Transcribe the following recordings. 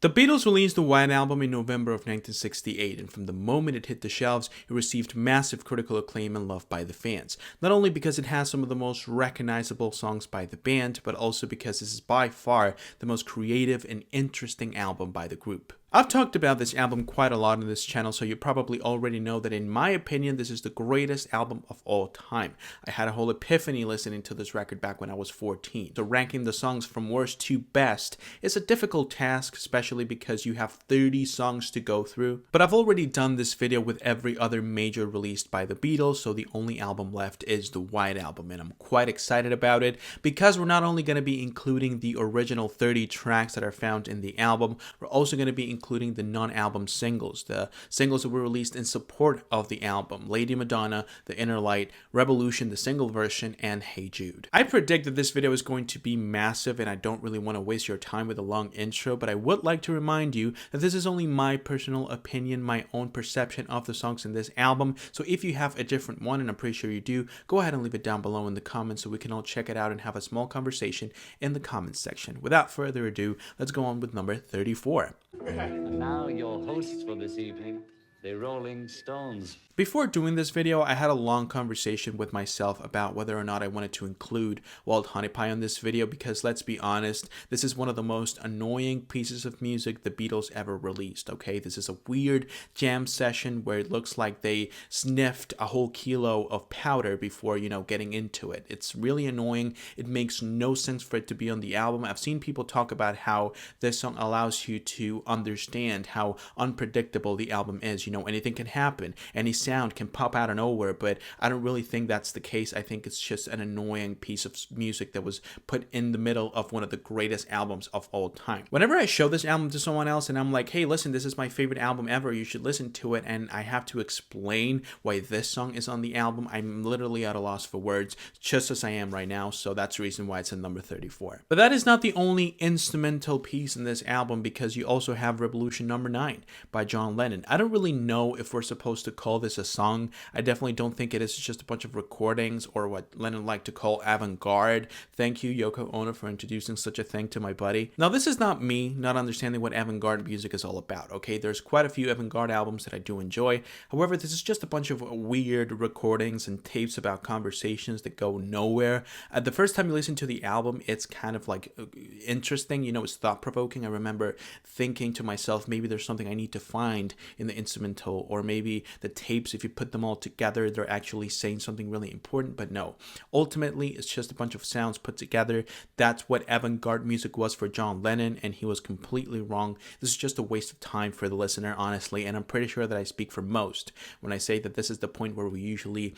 The Beatles released the White Album in November of 1968, and from the moment it hit the shelves, it received massive critical acclaim and love by the fans. Not only because it has some of the most recognizable songs by the band, but also because this is by far the most creative and interesting album by the group. I've talked about this album quite a lot on this channel, so you probably already know that in my opinion, this is the greatest album of all time. I had a whole epiphany listening to this record back when I was 14. So ranking the songs from worst to best is a difficult task, especially because you have 30 songs to go through. But I've already done this video with every other major released by the Beatles, so the only album left is the White Album, and I'm quite excited about it because we're not only going to be including the original 30 tracks that are found in the album, we're also going to be including the non-album singles, the singles that were released in support of the album: Lady Madonna, The Inner Light, Revolution, the single version, and Hey Jude. I predict that this video is going to be massive, and I don't really want to waste your time with a long intro, but I would like to remind you that this is only my personal opinion, my own perception of the songs in this album. So if you have a different one, and I'm pretty sure you do, go ahead and leave it down below in the comments so we can all check it out and have a small conversation in the comments section. Without further ado, let's go on with number 34. And now your hosts for this evening, the Rolling Stones. Before doing this video, I had a long conversation with myself about whether or not I wanted to include Wild Honey Pie on this video because, let's be honest, this is one of the most annoying pieces of music the Beatles ever released, okay? This is a weird jam session where it looks like they sniffed a whole kilo of powder before, getting into it. It's really annoying. It makes no sense for it to be on the album. I've seen people talk about how this song allows you to understand how unpredictable the album is. Anything can happen. Any sound can pop out of nowhere, but I don't really think that's the case. I think it's just an annoying piece of music that was put in the middle of one of the greatest albums of all time. Whenever I show this album to someone else and I'm like, hey, listen, this is my favorite album ever, you should listen to it, and I have to explain why this song is on the album, I'm literally at a loss for words, just as I am right now, so that's the reason why it's in number 34. But that is not the only instrumental piece in this album, because you also have Revolution number 9 by John Lennon. I don't really know if we're supposed to call this a song. I definitely don't think it is just a bunch of recordings or what Lennon liked to call avant-garde. Thank you, Yoko Ono, for introducing such a thing to my buddy. Now, this is not me not understanding what avant-garde music is all about, okay? There's quite a few avant-garde albums that I do enjoy. However, this is just a bunch of weird recordings and tapes about conversations that go nowhere. The first time you listen to the album, it's kind of like interesting, it's thought-provoking. I remember thinking to myself, maybe there's something I need to find in the instrumental, or maybe the tapes, if you put them all together, they're actually saying something really important. But no, ultimately it's just a bunch of sounds put together. That's what avant-garde music was for John Lennon, and he was completely wrong. This is just a waste of time for the listener, honestly, and I'm pretty sure that I speak for most when I say that this is the point where we usually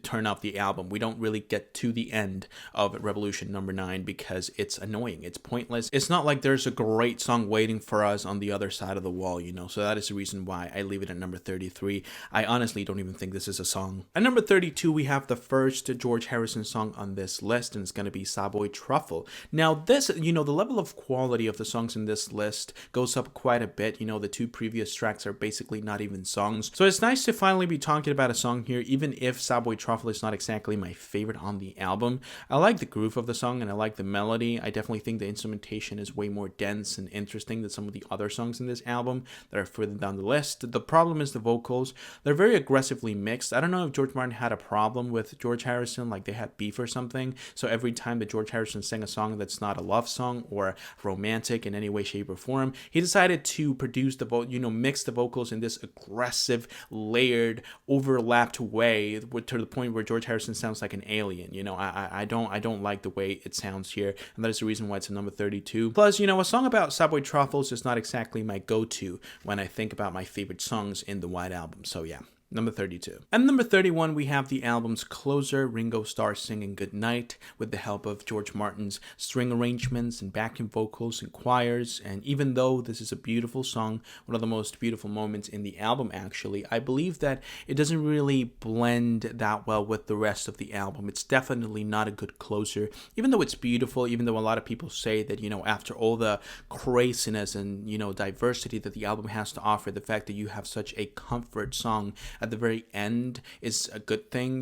turn off the album. We don't really get to the end of Revolution number 9 because it's annoying, it's pointless. It's not like there's a great song waiting for us on the other side of the wall, so that is the reason why I leave it at number 33. I honestly don't even think this is a song. At number 32, we have the first George Harrison song on this list, and it's going to be Savoy Truffle. Now this, the level of quality of the songs in this list goes up quite a bit. The two previous tracks are basically not even songs. So it's nice to finally be talking about a song here, even if Savoy Truffle is not exactly my favorite on the album. I like the groove of the song and I like the melody. I definitely think the instrumentation is way more dense and interesting than some of the other songs in this album that are further down the list. The problem is the vocals. They're very aggressively mixed. I don't know if George Martin had a problem with George Harrison, like they had beef or something. So every time that George Harrison sang a song that's not a love song or romantic in any way, shape, or form, he decided to produce mix the vocals in this aggressive, layered, overlapped way to the point where George Harrison sounds like an alien. I don't like the way it sounds here, and that is the reason why it's at number 32. Plus, a song about Savoy Truffles is not exactly my go-to when I think about my favorite songs in the White Album. So yeah, number 32. And number 31, we have the album's closer, Ringo Starr singing Goodnight with the help of George Martin's string arrangements and backing vocals and choirs. And even though this is a beautiful song, one of the most beautiful moments in the album actually, I believe that it doesn't really blend that well with the rest of the album. It's definitely not a good closer, even though it's beautiful, even though a lot of people say that, after all the craziness and, diversity that the album has to offer, the fact that you have such a comfort song at the very end is a good thing,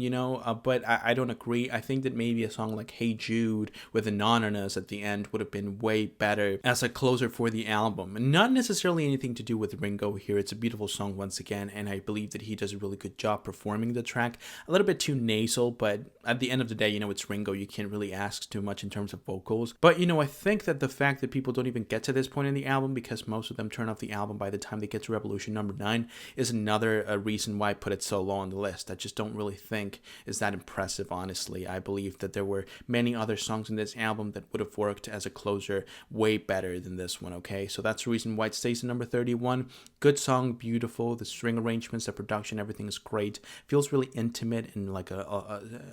but I don't agree. I think that maybe a song like Hey Jude with Anonymous at the end would have been way better as a closer for the album. And not necessarily anything to do with Ringo here. It's a beautiful song once again, and I believe that he does a really good job performing the track. A little bit too nasal, but at the end of the day, it's Ringo. You can't really ask too much in terms of vocals. But, I think that the fact that people don't even get to this point in the album, because most of them turn off the album by the time they get to Revolution number 9, is another reason why I put it so low on the list. I just don't really think is that impressive, honestly. I believe that there were many other songs in this album that would have worked as a closer way better than this one, okay? So that's the reason why it stays at number 31. Good song, beautiful. The string arrangements, the production, everything is great. Feels really intimate and like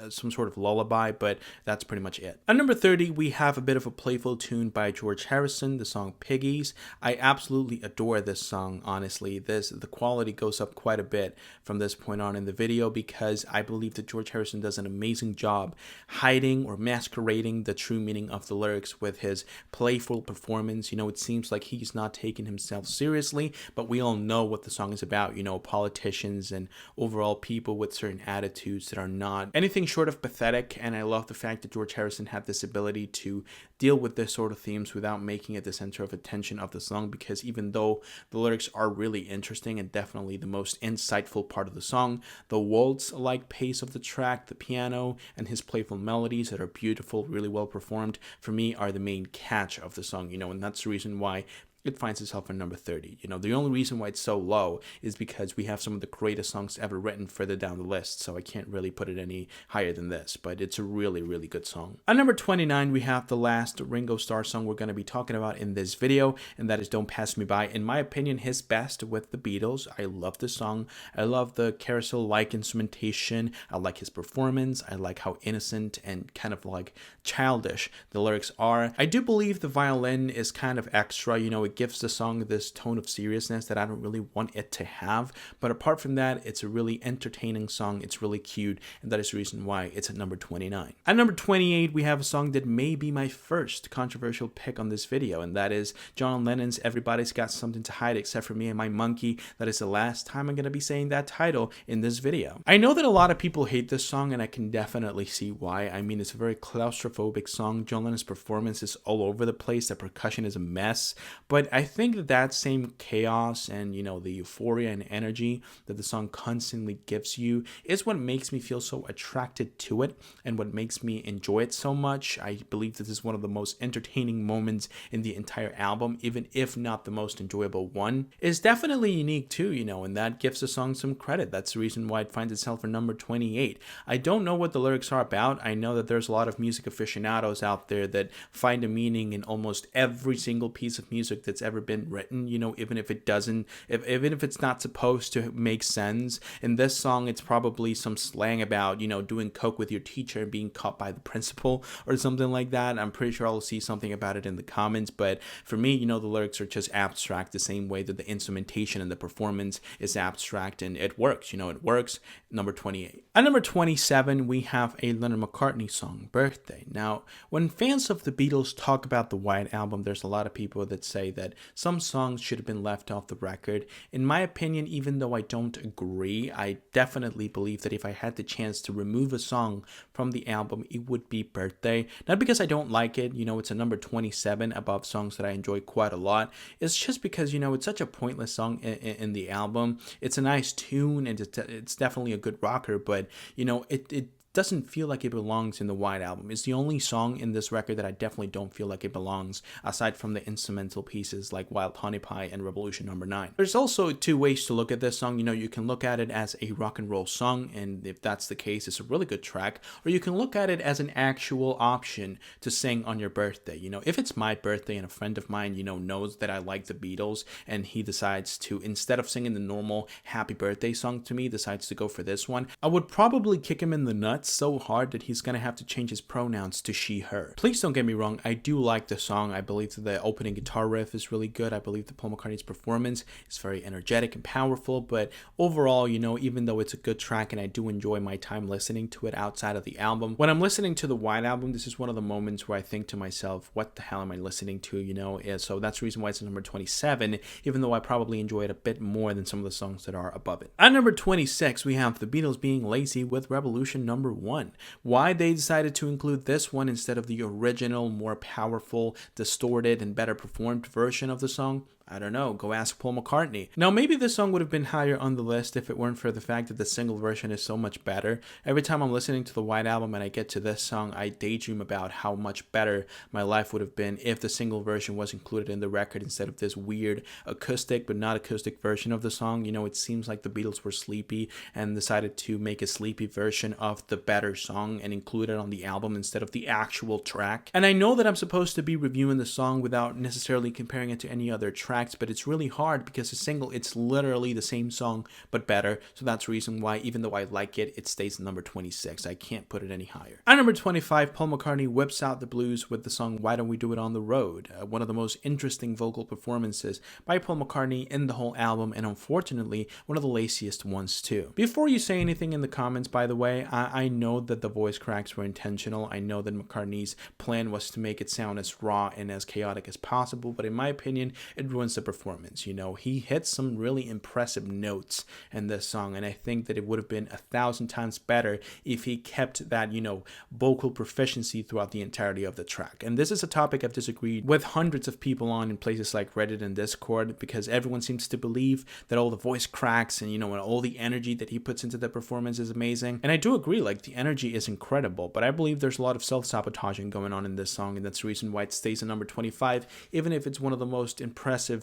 some sort of lullaby, but that's pretty much it. At number 30, we have a bit of a playful tune by George Harrison, the song Piggies. I absolutely adore this song, honestly. The quality goes up quite a bit from this point on in the video, because I believe that George Harrison does an amazing job hiding or masquerading the true meaning of the lyrics with his playful performance. It seems like he's not taking himself seriously, but we all know what the song is about, politicians and overall people with certain attitudes that are not anything short of pathetic. And I love the fact that George Harrison had this ability to deal with this sort of themes without making it the center of attention of the song, because even though the lyrics are really interesting and definitely the most insightful part of the song, the waltz-like pace of the track, the piano, and his playful melodies that are beautiful, really well performed, for me are the main catch of the song, and that's the reason why it finds itself at number 30. The only reason why it's so low is because we have some of the greatest songs ever written further down the list, so I can't really put it any higher than this, but it's a really, really good song. At number 29, we have the last Ringo Starr song we're going to be talking about in this video, and that is Don't Pass Me By. In my opinion, his best with the Beatles. I love this song. I love the carousel-like instrumentation. I like his performance. I like how innocent and kind of like childish the lyrics are. I do believe the violin is kind of extra, it gives the song this tone of seriousness that I don't really want it to have. But apart from that, it's a really entertaining song. It's really cute, and that is the reason why it's at number 29. At number 28, we have a song that may be my first controversial pick on this video, and that is John Lennon's Everybody's Got Something to Hide Except for Me and My Monkey. That is the last time I'm going to be saying that title in this video. I know that a lot of people hate this song, and I can definitely see why. I mean, it's a very claustrophobic song. John Lennon's performance is all over the place. The percussion is a mess, but I think that same chaos and, the euphoria and energy that the song constantly gives you is what makes me feel so attracted to it and what makes me enjoy it so much. I believe this is one of the most entertaining moments in the entire album, even if not the most enjoyable one. It's definitely unique too, and that gives the song some credit. That's the reason why it finds itself for number 28. I don't know what the lyrics are about. I know that there's a lot of music aficionados out there that find a meaning in almost every single piece of music that's ever been written, even if it doesn't, even if it's not supposed to make sense. In this song, it's probably some slang about, doing coke with your teacher and being caught by the principal or something like that. I'm pretty sure I'll see something about it in the comments, but for me, the lyrics are just abstract the same way that the instrumentation and the performance is abstract, and it works, it works. Number 28. At number 27, we have a Lennon McCartney song, Birthday. Now, when fans of the Beatles talk about the White Album, there's a lot of people that say that some songs should have been left off the record. In my opinion, even though I don't agree, I definitely believe that if I had the chance to remove a song from the album, it would be Birthday. Not because I don't like it, it's a number 27 above songs that I enjoy quite a lot. It's just because, it's such a pointless song in the album. It's a nice tune, and it's definitely a good rocker, but, it doesn't feel like it belongs in the White Album. It's the only song in this record that I definitely don't feel like it belongs, aside from the instrumental pieces like Wild Honey Pie and Revolution number 9. There's also two ways to look at this song. You can look at it as a rock and roll song, and if that's the case, it's a really good track, or you can look at it as an actual option to sing on your birthday. If it's my birthday and a friend of mine, knows that I like the Beatles, and he decides to, instead of singing the normal happy birthday song to me, decides to go for this one, I would probably kick him in the nuts nuts so hard that he's gonna have to change his pronouns to she, her. Please don't get me wrong, I do like the song. I believe that the opening guitar riff is really good. I believe that Paul McCartney's performance is very energetic and powerful, but overall, even though it's a good track and I do enjoy my time listening to it outside of the album, when I'm listening to the White Album, this is one of the moments where I think to myself, what the hell am I listening to, so that's the reason why it's number 27, even though I probably enjoy it a bit more than some of the songs that are above it. At number 26, we have the Beatles being lazy with Revolution number 1. Why they decided to include this one instead of the original, more powerful, distorted, and better performed version of the song, I don't know, go ask Paul McCartney. Now, maybe this song would have been higher on the list if it weren't for the fact that the single version is so much better. Every time I'm listening to the White Album and I get to this song, I daydream about how much better my life would have been if the single version was included in the record instead of this weird acoustic but not acoustic version of the song. It seems like the Beatles were sleepy and decided to make a sleepy version of the better song and include it on the album instead of the actual track. And I know that I'm supposed to be reviewing the song without necessarily comparing it to any other track, but it's really hard because the single, it's literally the same song but better. So that's the reason why, even though I like it, it stays number 26. I can't put it any higher. At number 25, Paul McCartney whips out the blues with the song Why Don't We Do It on the Road, one of the most interesting vocal performances by Paul McCartney in the whole album, and unfortunately one of the laziest ones too. Before you say anything in the comments, by the way, I know that the voice cracks were intentional. I know that McCartney's plan was to make it sound as raw and as chaotic as possible, but in my opinion, it ruins the performance. He hit some really impressive notes in this song, and I think that it would have been 1,000 times better if he kept that, vocal proficiency throughout the entirety of the track. And this is a topic I've disagreed with hundreds of people on in places like Reddit and Discord, because everyone seems to believe that all the voice cracks and, and all the energy that he puts into the performance is amazing. And I do agree, the energy is incredible, but I believe there's a lot of self-sabotaging going on in this song, and that's the reason why it stays at number 25, even if it's one of the most impressive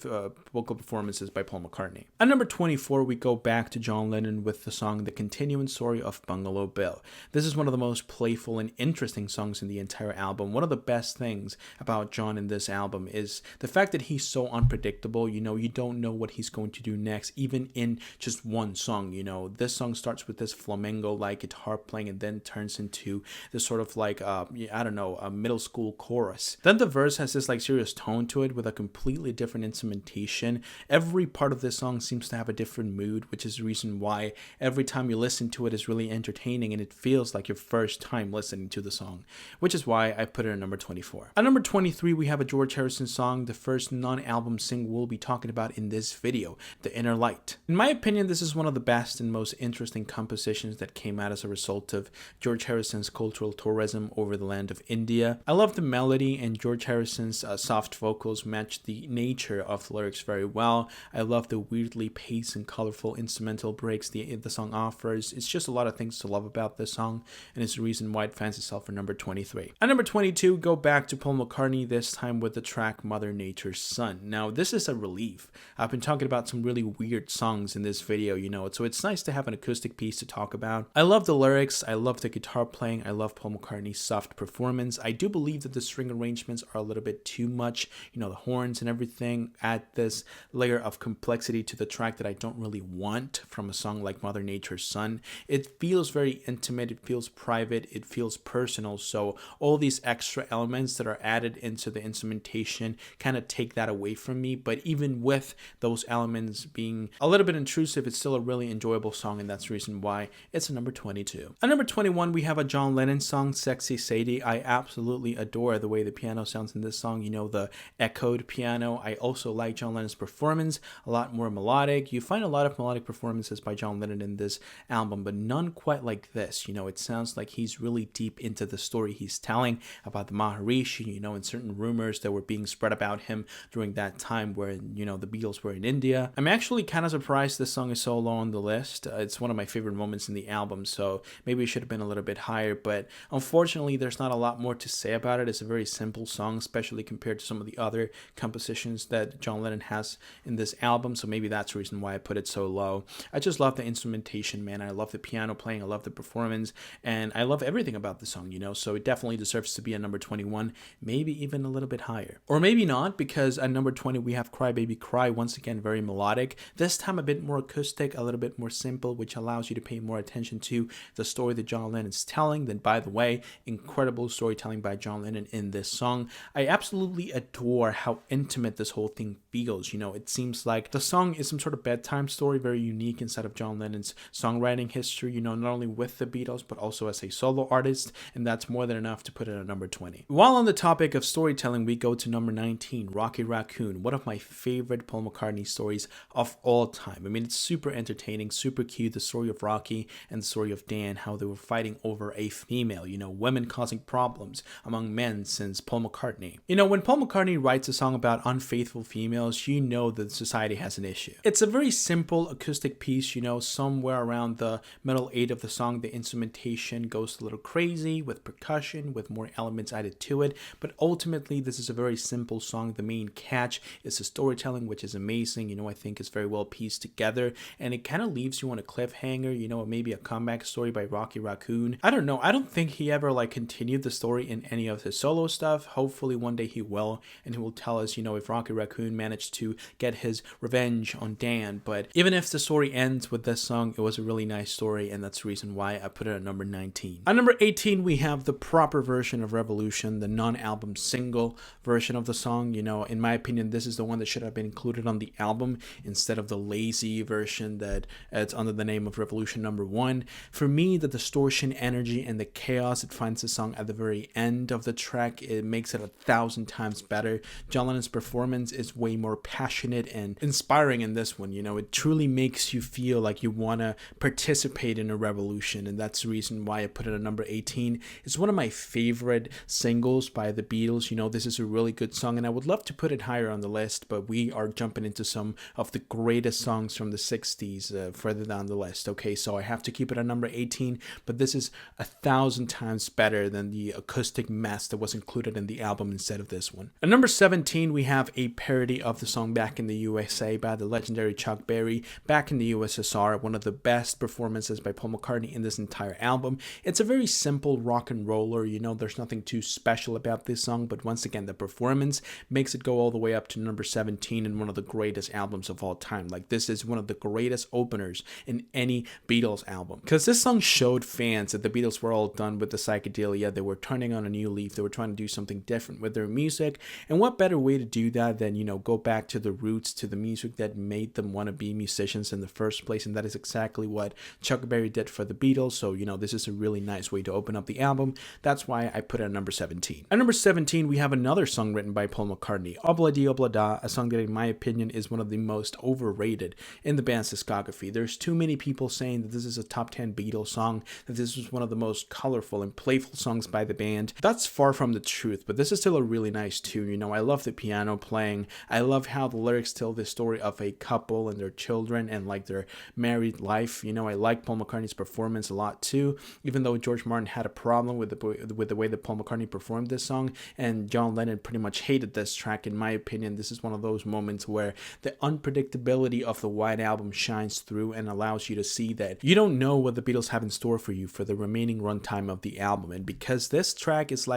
vocal performances by Paul McCartney. At number 24, we go back to John Lennon with the song The Continuing Story of Bungalow Bill. This is one of the most playful and interesting songs in the entire album. One of the best things about John in this album is the fact that he's so unpredictable. You don't know what he's going to do next, even in just one song. This song starts with this flamenco-like guitar playing and then turns into this sort of a middle school chorus. Then the verse has this serious tone to it with a completely different instrumentation. Every part of this song seems to have a different mood, which is the reason why every time you listen to it is really entertaining and it feels like your first time listening to the song, which is why I put it at number 24. At number 23, we have a George Harrison song, the first non-album single we'll be talking about in this video, The Inner Light. In my opinion, this is one of the best and most interesting compositions that came out as a result of George Harrison's cultural tourism over the land of India. I love the melody, and George Harrison's soft vocals match the nature of the lyrics very well. I love the weirdly paced and colorful instrumental breaks the song offers. It's just a lot of things to love about this song, and it's the reason why it finds itself for number 23. At number 22, go back to Paul McCartney, this time with the track Mother Nature's Son. Now, this is a relief. I've been talking about some really weird songs in this video, so it's nice to have an acoustic piece to talk about. I love the lyrics, I love the guitar playing, I love Paul McCartney's soft performance. I do believe that the string arrangements are a little bit too much, the horns and everything add this layer of complexity to the track that I don't really want from a song like Mother Nature's Son. It feels very intimate, it feels private, it feels personal, so all these extra elements that are added into the instrumentation kind of take that away from me, but even with those elements being a little bit intrusive, it's still a really enjoyable song, and that's the reason why it's a number 22. At number 21, we have a John Lennon song, Sexy Sadie. I absolutely adore the way the piano sounds in this song, the echoed piano. I also like John Lennon's performance, a lot more melodic. You find a lot of melodic performances by John Lennon in this album, but none quite like this. It sounds like he's really deep into the story he's telling about the Maharishi, and certain rumors that were being spread about him during that time where, the Beatles were in India. I'm actually kind of surprised this song is so low on the list. It's one of my favorite moments in the album, so maybe it should have been a little bit higher, but unfortunately, there's not a lot more to say about it. It's a very simple song, especially compared to some of the other compositions that John Lennon has in this album, so maybe that's the reason why I put it so low. I just love the instrumentation, man. I love the piano playing, I love the performance, and I love everything about the song, so it definitely deserves to be at number 21, maybe even a little bit higher. Or maybe not, because at number 20 we have Cry Baby Cry, once again very melodic, this time a bit more acoustic, a little bit more simple, which allows you to pay more attention to the story story that John Lennon's telling, then by the way, incredible storytelling by John Lennon in this song. I absolutely adore how intimate this whole thing feels. It seems like the song is some sort of bedtime story, very unique inside of John Lennon's songwriting history, not only with the Beatles, but also as a solo artist, and that's more than enough to put it at number 20. While on the topic of storytelling, we go to number 19, Rocky Raccoon, one of my favorite Paul McCartney stories of all time. I mean, it's super entertaining, super cute, the story of Rocky and the story of Dan, how they were fighting over a female, women causing problems among men since Paul McCartney. When Paul McCartney writes a song about unfaithful females, that society has an issue. It's a very simple acoustic piece, somewhere around the middle 8 of the song, the instrumentation goes a little crazy with percussion, with more elements added to it, but ultimately this is a very simple song. The main catch is the storytelling, which is amazing, I think it's very well pieced together, and it kind of leaves you on a cliffhanger, maybe a comeback story by Rocky Raccoon. I don't know, I don't think he ever continued the story in any of his solo stuff. Hopefully one day he will, and he will tell us, if Rocky Raccoon managed to get his revenge on Dan. But even if the story ends with this song, it was a really nice story, and that's the reason why I put it at number 19. At number 18, we have the proper version of Revolution, the non-album single version of the song. In my opinion, this is the one that should have been included on the album instead of the lazy version that it's under the name of Revolution number 1. For me, the distortion, energy, and the chaos it finds the song at the very end of the track, it makes it 1,000 times better. John Lennon's performance is way more passionate and inspiring in this one. It truly makes you feel like you want to participate in a revolution, and that's the reason why I put it at number 18. It's one of my favorite singles by the Beatles. This is a really good song, and I would love to put it higher on the list, but we are jumping into some of the greatest songs from the 60s further down the list. Okay, so I have to keep it at number 18, but this is 1,000 times better than the acoustic mess that was included in the album instead of this one. At number 17, we have a parody of the song Back in the USA by the legendary Chuck Berry, Back in the USSR, one of the best performances by Paul McCartney in this entire album. It's a very simple rock and roller, there's nothing too special about this song, but once again, the performance makes it go all the way up to number 17 in one of the greatest albums of all time. This is one of the greatest openers in any Beatles album, because this song showed fans that the Beatles were all done with the psychedelia. They were turning on a new leaf. They were trying to do something different with their music, and what better way to do that than go back to the roots, to the music that made them want to be musicians in the first place, and that is exactly what Chuck Berry did for the Beatles. So this is a really nice way to open up the album. That's why I put it at number 17. At number 17, we have another song written by Paul McCartney, Obla Di Obla Da, a song that in my opinion is one of the most overrated in the band's discography. There's too many people saying that this is a top 10 Beatles song, that this was one of the most colorful and playful songs by the band. That's far from the truth, but this is still a really nice tune. I love the piano playing. I love how the lyrics tell the story of a couple and their children and their married life. I like Paul McCartney's performance a lot too, even though George Martin had a problem with the way that Paul McCartney performed this song, and John Lennon pretty much hated this track. In my opinion, this is one of those moments where the unpredictability of the White Album shines through and allows you to see that you don't know what the Beatles have in store for you for the remaining runtime of the album. And because this track is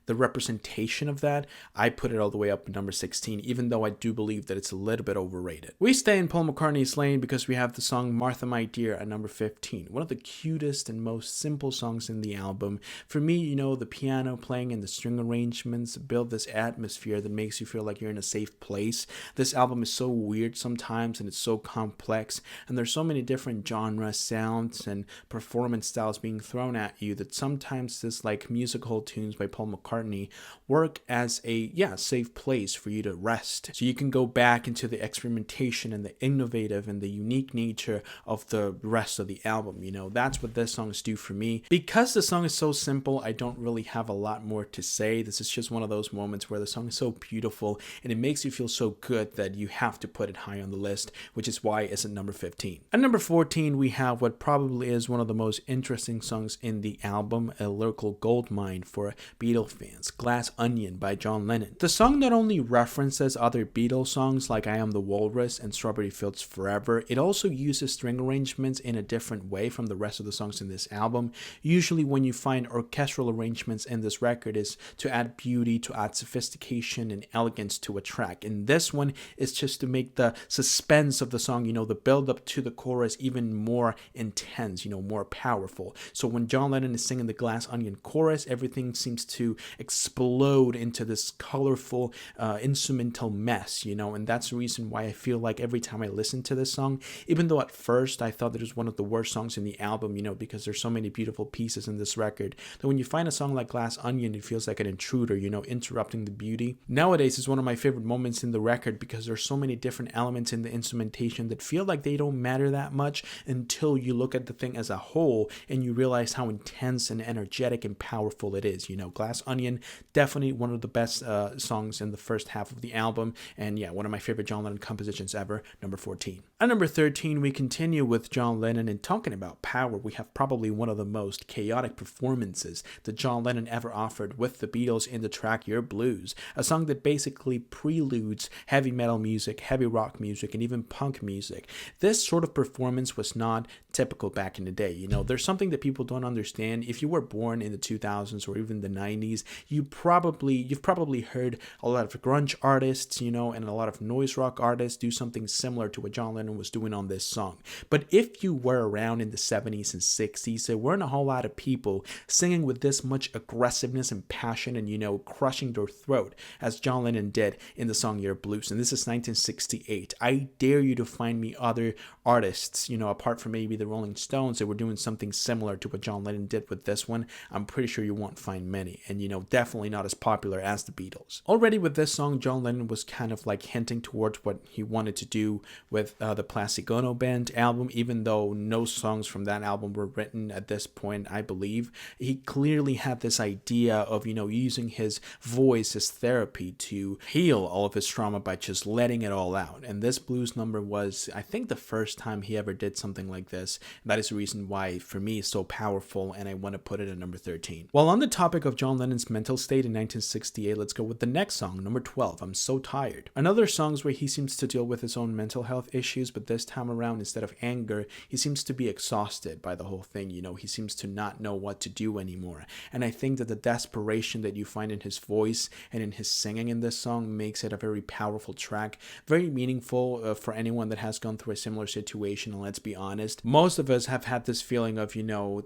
the representation of that, I put it all the way up at number 16, even though I do believe that it's a little bit overrated. We stay in Paul McCartney's lane because we have the song Martha My Dear at number 15, one of the cutest and most simple songs in the album. For me, the piano playing and the string arrangements build this atmosphere that makes you feel like you're in a safe place. This album is so weird sometimes, and it's so complex, and there's so many different genres, sounds, and performance styles being thrown at you that sometimes this musical tunes by Paul McCartney work as a safe place for you to rest, so you can go back into the experimentation and the innovative and the unique nature of the rest of the album. That's what this songs do for me. Because the song is so simple, I don't really have a lot more to say. This is just one of those moments where the song is so beautiful and it makes you feel so good that you have to put it high on the list, which is why it's at number 15. At number 14, we have what probably is one of the most interesting songs in the album, a lyrical goldmine for Beatle fans, Glass Onion by John Lennon. The song not only references other Beatles songs like I Am the Walrus and Strawberry Fields Forever, it also uses string arrangements in a different way from the rest of the songs in this album. Usually when you find orchestral arrangements in this record is to add beauty, to add sophistication and elegance to a track. In this one, it's just to make the suspense of the song, the build up to the chorus even more intense, more powerful. So when John Lennon is singing the Glass Onion chorus, everything seems to explode into this colorful instrumental mess, and that's the reason why I feel like every time I listen to this song, even though at first I thought that it was one of the worst songs in the album, because there's so many beautiful pieces in this record, that when you find a song like Glass Onion, it feels like an intruder, interrupting the beauty. Nowadays, it's one of my favorite moments in the record because there's so many different elements in the instrumentation that feel like they don't matter that much until you look at the thing as a whole and you realize how intense and energetic and powerful it is. Glass Onion, definitely one of the best songs in the first half of the album, and yeah, one of my favorite John Lennon compositions ever, number 14. At number 13, we continue with John Lennon, and talking about power, we have probably one of the most chaotic performances that John Lennon ever offered with the Beatles in the track Your Blues, a song that basically preludes heavy metal music, heavy rock music, and even punk music. This sort of performance was not typical back in the day. There's something that people don't understand. If you were born in the 2000s or even the 90s, you've probably heard a lot of grunge artists, and a lot of noise rock artists do something similar to what John Lennon was doing on this song. But if you were around in the 70s and 60s, there weren't a whole lot of people singing with this much aggressiveness and passion and, crushing their throat as John Lennon did in the song Your Blues. And this is 1968. I dare you to find me other artists, apart from maybe the Rolling Stones, that were doing something similar to what John Lennon did with this one. I'm pretty sure you won't find many, and definitely not as popular as the Beatles. Already with this song, John Lennon was kind of like hinting towards what he wanted to do with the Plastic Ono Band album, even though no songs from that album were written at this point, I believe. He clearly had this idea of, using his voice as therapy to heal all of his trauma by just letting it all out. And this blues number was, I think, the first time he ever did something like this. That is the reason why, for me, it's so powerful, and I want to put it at number 13. While on the topic of John Lennon's mental state in 1968, let's go with the next song, number 12, I'm So Tired. Another song where he seems to deal with his own mental health issues, but this time around, instead of anger, he seems to be exhausted by the whole thing. He seems to not know what to do anymore. And I think that the desperation that you find in his voice and in his singing in this song makes it a very powerful track, very meaningful for anyone that has gone through a similar situation. And let's be honest, most of us have had this feeling of,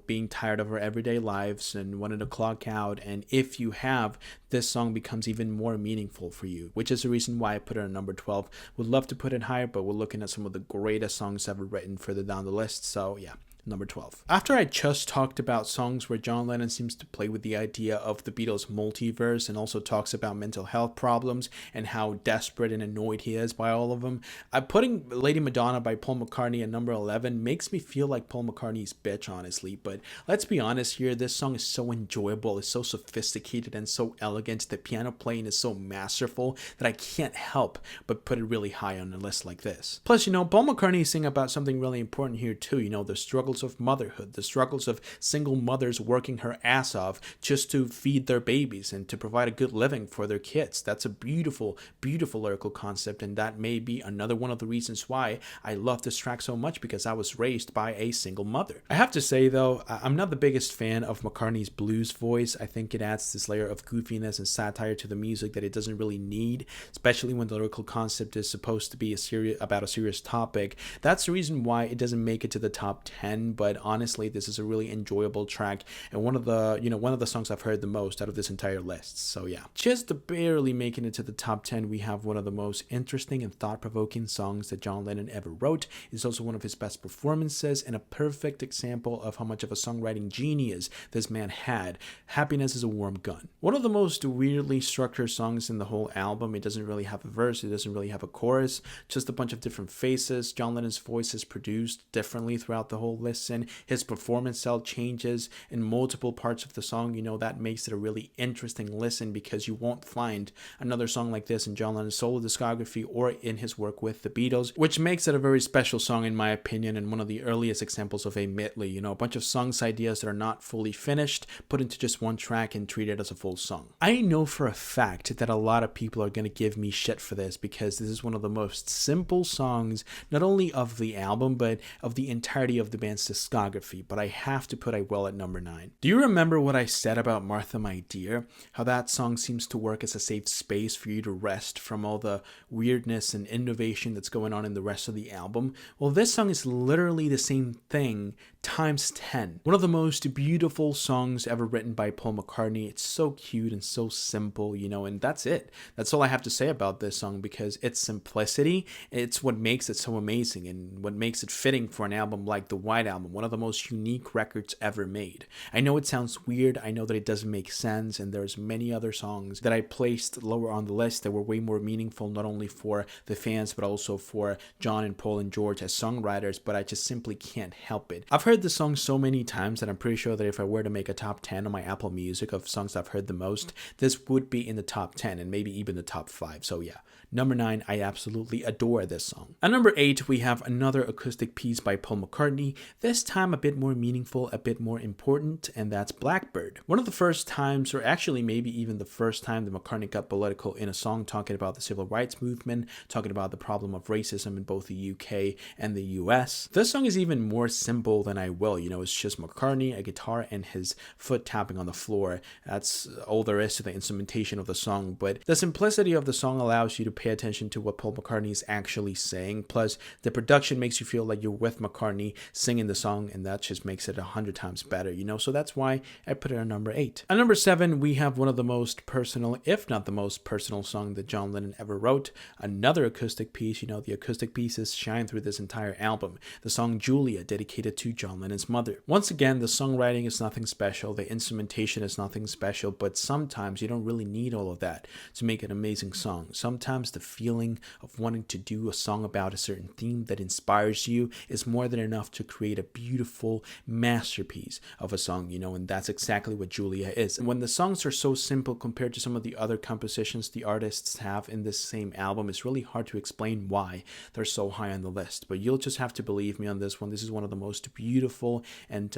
being tired of our everyday lives and wanting to clock out. And if you have, this song becomes even more meaningful for you, which is the reason why I put it at number 12. Would love to put it higher, but we're looking at some of the greatest songs ever written further down the list. So yeah, number 12. After I just talked about songs where John Lennon seems to play with the idea of the Beatles multiverse and also talks about mental health problems and how desperate and annoyed he is by all of them, putting Lady Madonna by Paul McCartney at number 11 makes me feel like Paul McCartney's bitch, honestly. But let's be honest here, this song is so enjoyable, it's so sophisticated and so elegant. The piano playing is so masterful that I can't help but put it really high on a list like this. Plus, Paul McCartney is singing about something really important here too, the struggles of motherhood, the struggles of single mothers working her ass off just to feed their babies and to provide a good living for their kids. That's a beautiful, beautiful lyrical concept, and that may be another one of the reasons why I love this track so much, because I was raised by a single mother. I have to say though, I'm not the biggest fan of McCartney's blues voice. I think it adds this layer of goofiness and satire to the music that it doesn't really need, especially when the lyrical concept is supposed to be about a serious topic. That's the reason why it doesn't make it to the top 10. But honestly, this is a really enjoyable track and one of the songs I've heard the most out of this entire list. So yeah, just barely making it to the top 10, we have one of the most interesting and thought-provoking songs that John Lennon ever wrote. It's also one of his best performances and a perfect example of how much of a songwriting genius this man had. Happiness is a Warm Gun. One of the most weirdly structured songs in the whole album. It doesn't really have a verse, it doesn't really have a chorus, just a bunch of different faces. John Lennon's voice is produced differently throughout the whole listen. His performance style changes in multiple parts of the song. That makes it a really interesting listen because you won't find another song like this in John Lennon's solo discography or in his work with the Beatles, which makes it a very special song in my opinion, and one of the earliest examples of a medley. A bunch of songs ideas that are not fully finished put into just one track and treated as a full song. I know for a fact that a lot of people are going to give me shit for this because this is one of the most simple songs, not only of the album, but of the entirety of the band's discography, but I have to put I Will at number 9. Do you remember what I said about Martha My Dear? How that song seems to work as a safe space for you to rest from all the weirdness and innovation that's going on in the rest of the album? Well, this song is literally the same thing times 10. One of the most beautiful songs ever written by Paul McCartney. It's so cute and so simple, and that's it. That's all I have to say about this song because its simplicity, it's what makes it so amazing and what makes it fitting for an album like the White Album, one of the most unique records ever made. I know it sounds weird, I know that it doesn't make sense, and there's many other songs that I placed lower on the list that were way more meaningful, not only for the fans, but also for John and Paul and George as songwriters, but I just simply can't help it. I've heard this song so many times that I'm pretty sure that if I were to make a top 10 on my Apple Music of songs I've heard the most, this would be in the top 10 and maybe even the top 5. So yeah, number 9, I absolutely adore this song. At number 8, we have another acoustic piece by Paul McCartney, this time a bit more meaningful, a bit more important, and that's Blackbird. One of the first times, or actually maybe even the first time that McCartney got political in a song talking about the civil rights movement, talking about the problem of racism in both the UK and the US. This song is even more simple than I Will. It's just McCartney, a guitar, and his foot tapping on the floor. That's all there is to the instrumentation of the song, but the simplicity of the song allows you to pay attention to what Paul McCartney is actually saying. Plus, the production makes you feel like you're with McCartney singing the song, and that just makes it 100 times better, So that's why I put it on number 8. At number 7, we have one of the most personal, if not the most personal song that John Lennon ever wrote. Another acoustic piece. The acoustic pieces shine through this entire album. The song Julia, dedicated to John Lennon's mother. Once again, the songwriting is nothing special, the instrumentation is nothing special, but sometimes you don't really need all of that to make an amazing song. Sometimes the feeling of wanting to do a song about a certain theme that inspires you is more than enough to create a beautiful masterpiece of a song, and that's exactly what Julia is. And when the songs are so simple compared to some of the other compositions the artists have in this same album, it's really hard to explain why they're so high on the list, but you'll just have to believe me on this one. This is one of the most beautiful and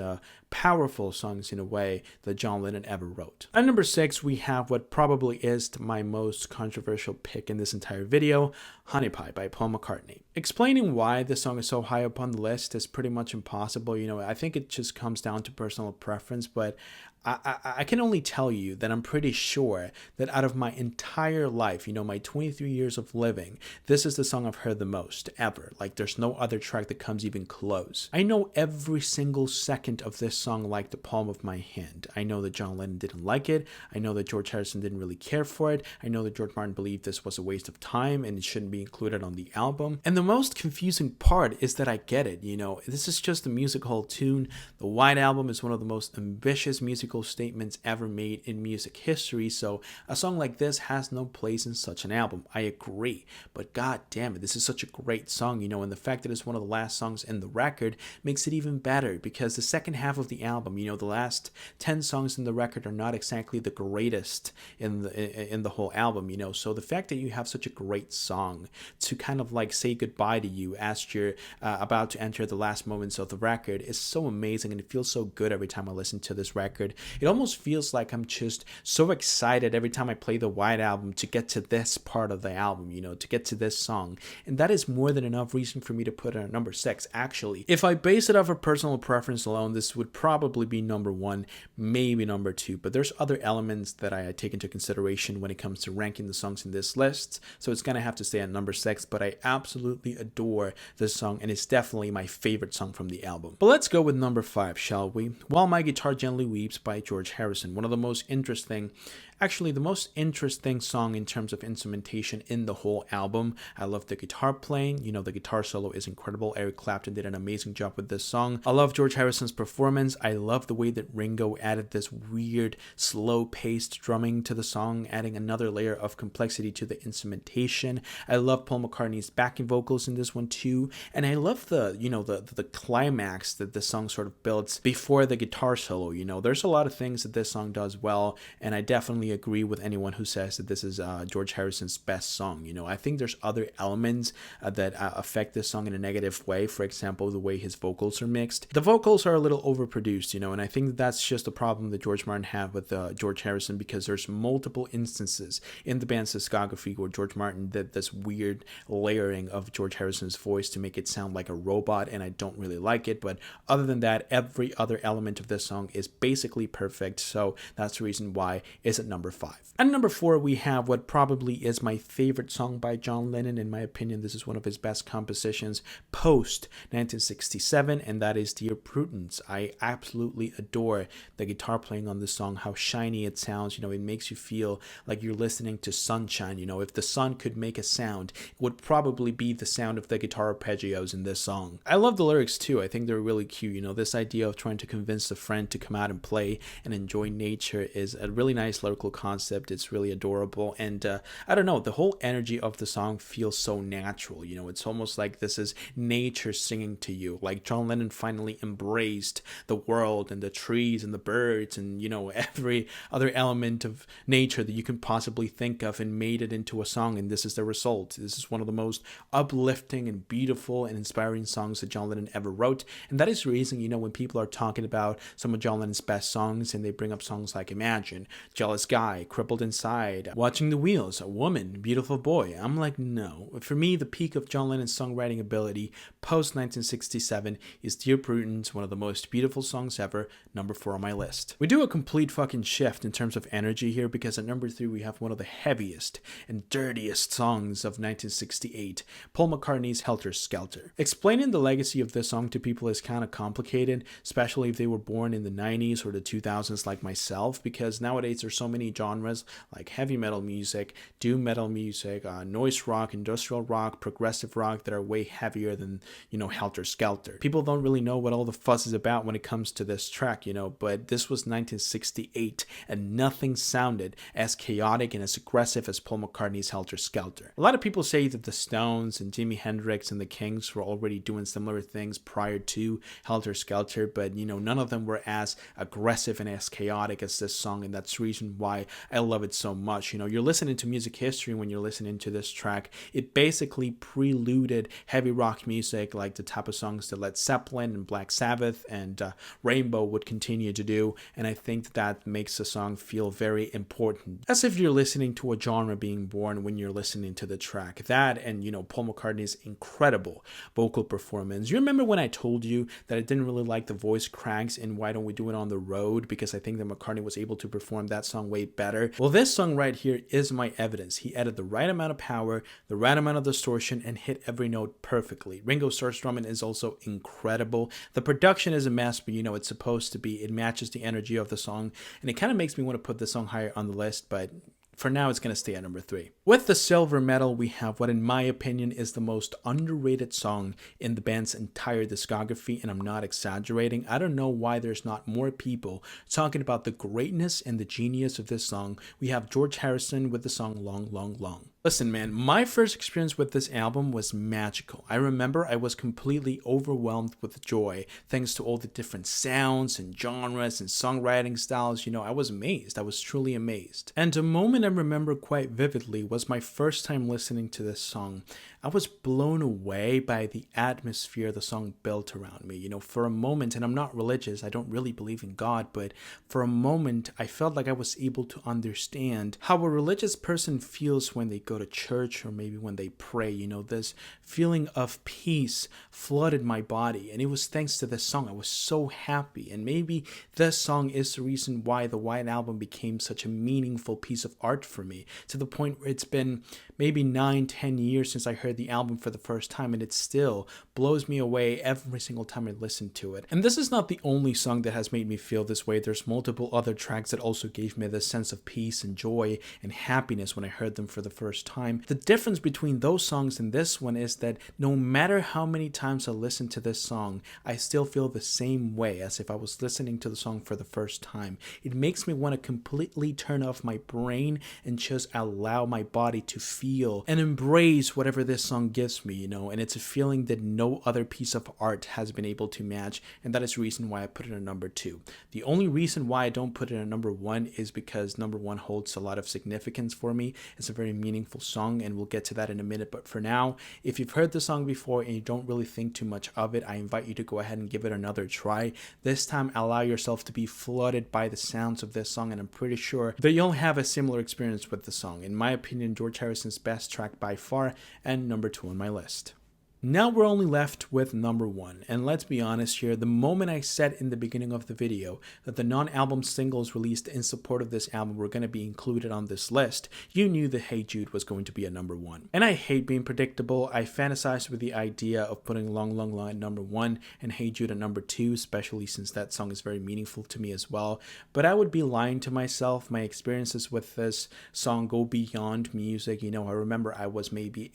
powerful songs in a way that John Lennon ever wrote. At number 6, we have what probably is my most controversial pick in this entire video, Honey Pie by Paul McCartney. Explaining why this song is so high up on the list is pretty much impossible. I think it just comes down to personal preference, but I can only tell you that I'm pretty sure that out of my entire life, my 23 years of living, this is the song I've heard the most ever. Like, there's no other track that comes even close. I know every single second of this song like the palm of my hand. I know that John Lennon didn't like it. I know that George Harrison didn't really care for it. I know that George Martin believed this was a waste of time and it shouldn't be included on the album. And the most confusing part is that I get it. This is just a music hall tune. The White Album is one of the most ambitious musical statements ever made in music history, so a song like this has no place in such an album. I agree, but god damn it, this is such a great song, and the fact that it's one of the last songs in the record makes it even better, because the second half of the album, the last 10 songs in the record are not exactly the greatest in the whole album, so the fact that you have such a great song to kind of like say goodbye to you as you're about to enter the last moments of the record is so amazing, and it feels so good every time I listen to this record. It almost feels like I'm just so excited every time I play the White Album to get to this part of the album, to get to this song. And that is more than enough reason for me to put it at number 6, actually. If I base it off of personal preference alone, this would probably be number 1, maybe number 2. But there's other elements that I take into consideration when it comes to ranking the songs in this list. So it's going to have to stay at number 6, but I absolutely adore this song, and it's definitely my favorite song from the album. But let's go with number 5, shall we? While My Guitar Gently Weeps by George Harrison, one of the most interesting Actually, the most interesting song in terms of instrumentation in the whole album. I love the guitar playing. The guitar solo is incredible. Eric Clapton did an amazing job with this song. I love George Harrison's performance. I love the way that Ringo added this weird, slow-paced drumming to the song, adding another layer of complexity to the instrumentation. I love Paul McCartney's backing vocals in this one too, and I love the climax that the song sort of builds before the guitar solo. There's a lot of things that this song does well, and I definitely agree with anyone who says that this is George Harrison's best song. I think there's other elements that affect this song in a negative way. For example, the way his vocals are mixed. The vocals are a little overproduced, and I think that's just a problem that George Martin had with George Harrison, because there's multiple instances in the band's discography where George Martin did this weird layering of George Harrison's voice to make it sound like a robot, and I don't really like it. But other than that, every other element of this song is basically perfect, so that's the reason why it's at number 5. At number 4, we have what probably is my favorite song by John Lennon. In my opinion, this is one of his best compositions post 1967, and that is Dear Prudence. I absolutely adore the guitar playing on this song, how shiny it sounds. It makes you feel like you're listening to sunshine. If the sun could make a sound, it would probably be the sound of the guitar arpeggios in this song. I love the lyrics too. I think they're really cute. This idea of trying to convince a friend to come out and play and enjoy nature is a really nice lyrical concept. It's really adorable, and I don't know, the whole energy of the song feels so natural. It's almost like this is nature singing to you, like John Lennon finally embraced the world and the trees and the birds and every other element of nature that you can possibly think of, and made it into a song, and this is the result. This is one of the most uplifting and beautiful and inspiring songs that John Lennon ever wrote, and that is the reason, when people are talking about some of John Lennon's best songs and they bring up songs like Imagine, Jealous Guy, Crippled Inside, Watching the Wheels, A Woman, Beautiful Boy, I'm like, no. For me, the peak of John Lennon's songwriting ability post 1967 is Dear Prudence, one of the most beautiful songs ever, number 4 on my list. We do a complete fucking shift in terms of energy here, because at number 3 we have one of the heaviest and dirtiest songs of 1968, Paul McCartney's Helter Skelter. Explaining the legacy of this song to people is kind of complicated, especially if they were born in the 90s or the 2000s like myself, because nowadays there's so many genres like heavy metal music, doom metal music, noise rock, industrial rock, progressive rock that are way heavier than, Helter Skelter. People don't really know what all the fuss is about when it comes to this track, but this was 1968 and nothing sounded as chaotic and as aggressive as Paul McCartney's Helter Skelter. A lot of people say that the Stones and Jimi Hendrix and the Kings were already doing similar things prior to Helter Skelter, but none of them were as aggressive and as chaotic as this song, and that's the reason why I love it so much. You're listening to music history when you're listening to this track. It basically preluded heavy rock music, like the type of songs that Led Zeppelin and Black Sabbath and Rainbow would continue to do, and I think that makes the song feel very important, as if you're listening to a genre being born when you're listening to the track. That and Paul McCartney's incredible vocal performance. You remember when I told you that I didn't really like the voice cracks in Why Don't We Do It on the Road, because I think that McCartney was able to perform that song way better? Well, this song right here is my evidence. He added the right amount of power, the right amount of distortion, and hit every note perfectly. Ringo Starr's drumming is also incredible. The production is a mess, but it's supposed to be. It matches the energy of the song, and it kind of makes me want to put this song higher on the list, but for now, it's going to stay at number 3. With the silver medal, we have what, in my opinion, is the most underrated song in the band's entire discography, and I'm not exaggerating. I don't know why there's not more people talking about the greatness and the genius of this song. We have George Harrison with the song Long, Long, Long. Listen, man, my first experience with this album was magical. I remember I was completely overwhelmed with joy thanks to all the different sounds and genres and songwriting styles. I was amazed. I was truly amazed. And a moment I remember quite vividly was my first time listening to this song. I was blown away by the atmosphere the song built around me. For a moment, and I'm not religious, I don't really believe in God, but for a moment, I felt like I was able to understand how a religious person feels when they go to church or maybe when they pray. This feeling of peace flooded my body, and it was thanks to this song. I was so happy, and maybe this song is the reason why the White Album became such a meaningful piece of art for me, to the point where it's been maybe 9-10 years since I heard the album for the first time, and it still blows me away every single time I listen to it. And this is not the only song that has made me feel this way. There's multiple other tracks that also gave me this sense of peace and joy and happiness when I heard them for the first time. The difference between those songs and this one is that no matter how many times I listen to this song, I still feel the same way as if I was listening to the song for the first time. It makes me want to completely turn off my brain and just allow my body to feel and embrace whatever this song gives me, and it's a feeling that no other piece of art has been able to match, and that is the reason why I put it at number 2. The only reason why I don't put it at number 1 is because number 1 holds a lot of significance for me. It's a very meaningful song, and we'll get to that in a minute, but for now, if you've heard the song before and you don't really think too much of it, I invite you to go ahead and give it another try. This time, allow yourself to be flooded by the sounds of this song, and I'm pretty sure that you'll have a similar experience with the song. In my opinion, George Harrison's best track by far, and number 2 on my list. Now we're only left with number 1, and let's be honest here, the moment I said in the beginning of the video that the non-album singles released in support of this album were going to be included on this list, you knew that Hey Jude was going to be at number 1. And I hate being predictable. I fantasized with the idea of putting Long Long Line at number 1 and Hey Jude at number 2, especially since that song is very meaningful to me as well. But I would be lying to myself. My experiences with this song go beyond music. I remember I was maybe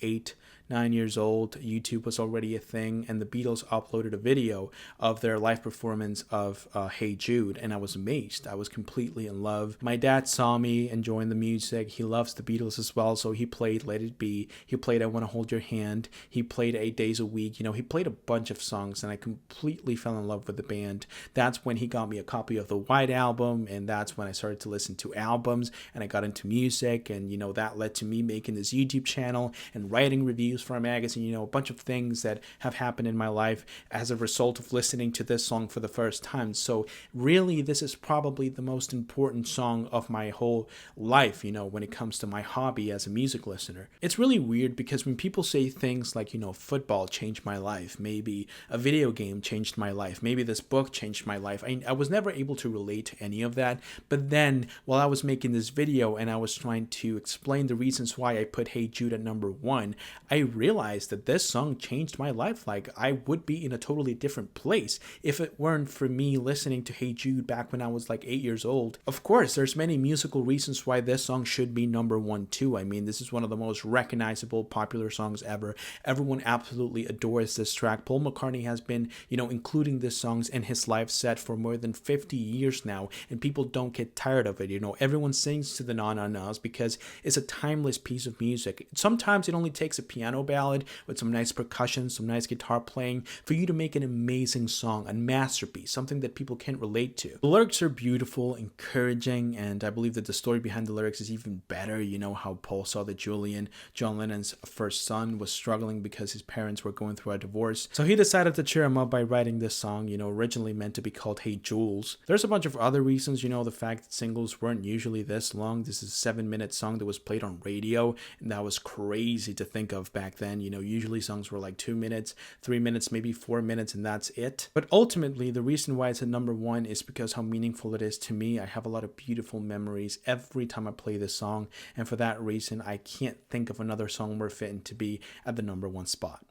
8-9 years old. YouTube was already a thing, and the Beatles uploaded a video of their live performance of Hey Jude, and I was amazed. I was completely in love. My dad saw me enjoying the music. He loves the Beatles as well, so he played Let It Be. He played I Want to Hold Your Hand. He played 8 Days a Week. He played a bunch of songs, and I completely fell in love with the band. That's when he got me a copy of the White Album, and that's when I started to listen to albums, and I got into music, and that led to me making this YouTube channel and writing reviews for a magazine, a bunch of things that have happened in my life as a result of listening to this song for the first time. So really, this is probably the most important song of my whole life, when it comes to my hobby as a music listener. It's really weird because when people say things like, football changed my life, maybe a video game changed my life, maybe this book changed my life, I was never able to relate to any of that. But then while I was making this video and I was trying to explain the reasons why I put Hey Jude at number 1, I realized that this song changed my life. Like, I would be in a totally different place if it weren't for me listening to Hey Jude back when I was like 8 years old. Of course, there's many musical reasons why this song should be number 1 too. I mean, this is one of the most recognizable, popular songs ever. Everyone absolutely adores this track. Paul McCartney has been, including this songs in his live set for more than 50 years now, and people don't get tired of it. Everyone sings to the na-na-nas because it's a timeless piece of music. Sometimes it only takes a piano ballad with some nice percussion, some nice guitar playing for you to make an amazing song, a masterpiece, something that people can relate to. The lyrics are beautiful, encouraging, and I believe that the story behind the lyrics is even better. How Paul saw that Julian, John Lennon's first son, was struggling because his parents were going through a divorce. So he decided to cheer him up by writing this song, originally meant to be called Hey Jules. There's a bunch of other reasons, the fact that singles weren't usually this long. This is a 7-minute song that was played on radio, and that was crazy to think of back then. Usually songs were like 2 minutes, 3 minutes, maybe 4 minutes, and that's it. But ultimately, the reason why it's at number 1 is because how meaningful it is to me. I have a lot of beautiful memories every time I play this song, and for that reason, I can't think of another song more fitting to be at the number 1 spot.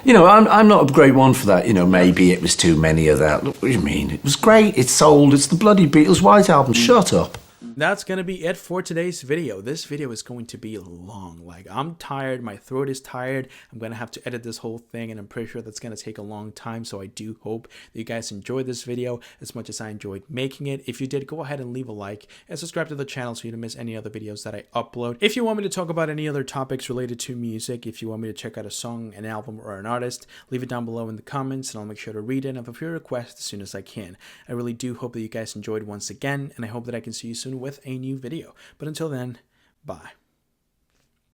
I'm not a great one for that. Maybe it was too many of that. Look, what do you mean? It was great. It's sold. It's the bloody Beatles White Album. Shut up. That's going to be it for today's video. This video is going to be long. Like, I'm tired. My throat is tired. I'm going to have to edit this whole thing, and I'm pretty sure that's going to take a long time. So I do hope that you guys enjoyed this video as much as I enjoyed making it. If you did, go ahead and leave a like and subscribe to the channel so you don't miss any other videos that I upload. If you want me to talk about any other topics related to music, if you want me to check out a song, an album, or an artist, leave it down below in the comments, and I'll make sure to read it and fulfill your request as soon as I can. I really do hope that you guys enjoyed once again, and I hope that I can see you soon with a new video. But until then, bye.